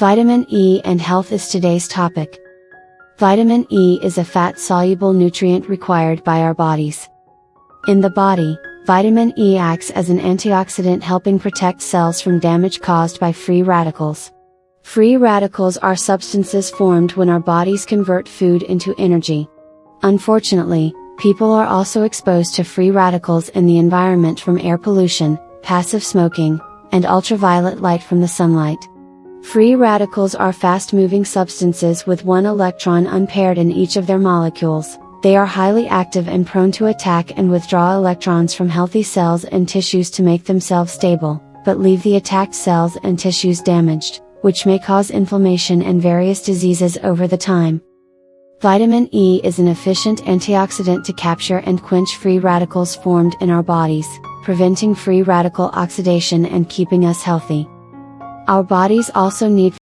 Vitamin E and health is today's topic. Vitamin E is a fat-soluble nutrient required by our bodies. In the body, vitamin E acts as an antioxidant helping protect cells from damage caused by free radicals. Free radicals are substances formed when our bodies convert food into energy. Unfortunately, people are also exposed to free radicals in the environment from air pollution, passive smoking, and ultraviolet light from the sunlight. Free radicals are fast-moving substances with one electron unpaired in each of their molecules. They are highly active and prone to attack and withdraw electrons from healthy cells and tissues to make themselves stable, but leave the attacked cells and tissues damaged, which may cause inflammation and various diseases over the time. Vitamin E is an efficient antioxidant to capture and quench free radicals formed in our bodies, preventing free radical oxidation and keeping us healthy. Our bodies also need